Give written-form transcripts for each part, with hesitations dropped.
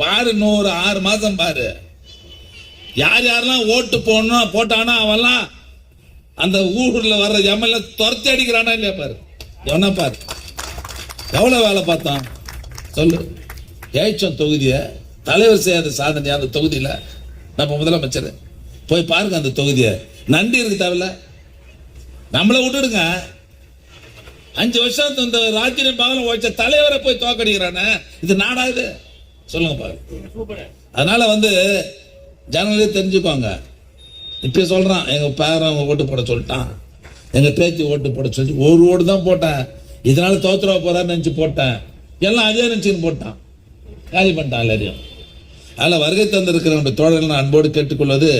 பாரு, இன்னும் ஒரு 6 மாசம் பாரு. யார் யாரெல்லாம் ஓட்டு போடணும் போட்டானா அவெல்லாம் அந்த ஊர்ல வர்ற எம்எல்ஏ துரத்தி அடிக்கிறானா இல்லையா பாரு. எவனா பாரு, எவ்வளவு வேலை பார்த்தான் சொல்லு. ஜெயிச்சோம் தொகுதியை, தலைவர் செய்யாத சாதனை அந்த தொகுதியில. நம்ம முதலமைச்சர் போய் பாருங்க அந்த தொகுதியை. நன்றி இருக்கு தேவையில்ல, நம்மளை விட்டுடுங்க. 5 வருஷம் இந்த ராஜ்யம் பகலும் உழைச்ச தலைவரை போய் தோக்கடிக்கிறானே, இது நாடா இது சொல்லுங்க பாரு. அதனால ஜனங்களே தெரிஞ்சுக்கோங்க. இப்ப சொல்றான், எங்க பேரன் ஓட்டு போட சொல்லிட்டான், எங்க பேச்சு ஓட்டு போட சொல்லி ஒரு ஓட்டு தான் போட்டேன், இதனால தோத்துருவா போறான்னு நினைச்சு போட்டேன், எல்லாம் அதே நினைச்சுன்னு போட்டான், காலி பண்ணிட்டான் எல்லாரையும். அதில் வருகை தந்திருக்கிற தோழர்கள் நான் அன்போடு கேட்டுக்கொள்வது,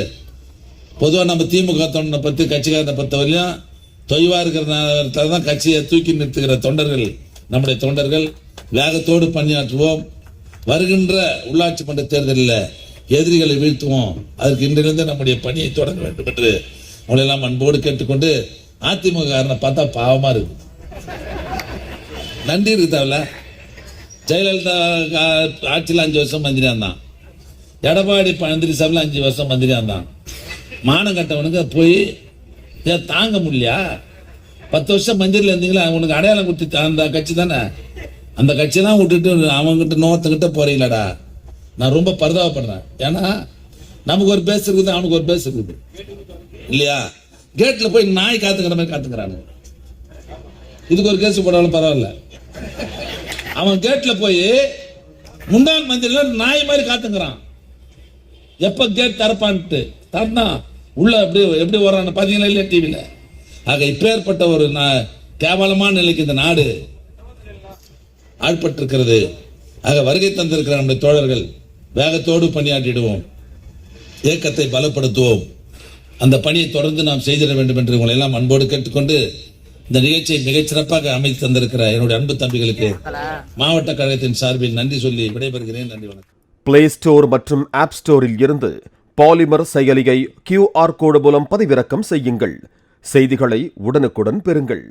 பொதுவாக நம்ம திமுக தொண்டனை பற்றி கட்சிக்காரனை பொறுத்தவரையும் தொய்வா இருக்கிற தான் கட்சியை தூக்கி நிறுத்துகிற தொண்டர்கள் நம்முடைய தொண்டர்கள். வேகத்தோடு பணியாற்றுவோம். வருகின்ற உள்ளாட்சி மன்ற தேர்தலில் எதிரிகளை வீழ்த்துவோம். அதற்கு இன்றிலிருந்து நம்முடைய பணியை தொடங்க வேண்டும் என்று அவங்களெல்லாம் அன்போடு கேட்டுக்கொண்டு, அதிமுக காரனை பார்த்தா பாவமா இருக்கு, நன்றி இருக்கு தேவையில்ல. ஜெயலலிதா ஆட்சியில் 5 வருஷம் மந்திரியா இருந்தான், எடப்பாடி பழனிசாமியில் 5 வருஷம் மந்திரியா இருந்தான். மானம் கட்டவனுக்கு போய் தாங்க முடியலையா? 10 வருஷம் மந்திரியில் இருந்தீங்களா, உனக்கு அடையாளம் கொடுத்து அந்த கட்சி தானே, அந்த கட்சியெல்லாம் விட்டுட்டு அவங்ககிட்ட நோத்தக்கிட்ட போறீங்களாடா. நான் ரொம்ப பரிதாபப்படுறேன். ஏன்னா நமக்கு ஒரு பேச இருக்குது, அவனுக்கு ஒரு பேச இருக்குது இல்லையா? கேட்ல போய் நாய் காத்துக்கிற மாதிரி காத்துக்கிறானு. இதுக்கு ஒரு கேஸ் போடாலும் பரவாயில்ல. அவன் கேட்ல போய் முன்னாள் மந்திரில நாய் மாதிரி காத்துக்கிறான். எப்ப கேட் திறப்பான்ட்டு தரனா உள்ள எப்படி வர்றான்னு பாத்தீங்களா இல்லையா டிவியில? ஆக இப்பேற்பட்ட ஒரு கேவலமான நிலைக்கு இந்த நாடு ஆட்பட்டிருக்கிறது. ஆக வருகை தந்திருக்கிற நம்முடைய தோழர்கள் வேகத்தோடு பணியாற்றிடுவோம், இயக்கத்தை பலப்படுத்துவோம். அந்த பணியை தொடர்ந்து நாம் செய்திட வேண்டும் என்று உங்களை எல்லாம் அன்போடு கேட்டுக்கொண்டு, இந்த நிகழ்ச்சியை மிகச்சிறப்பாக அமைத்து தந்திருக்கிற என்னுடைய அன்பு தம்பிகளுக்கு மாவட்ட கழகத்தின் சார்பில் நன்றி சொல்லி விடைபெறுகிறேன். நன்றி, வணக்கம். பிளே ஸ்டோர் மற்றும் ஆப் ஸ்டோரில் இருந்து பாலிமர் செயலியை QR கோடு மூலம் பதிவிறக்கம் செய்யுங்கள். செய்திகளை உடனுக்குடன் பெறுங்கள்.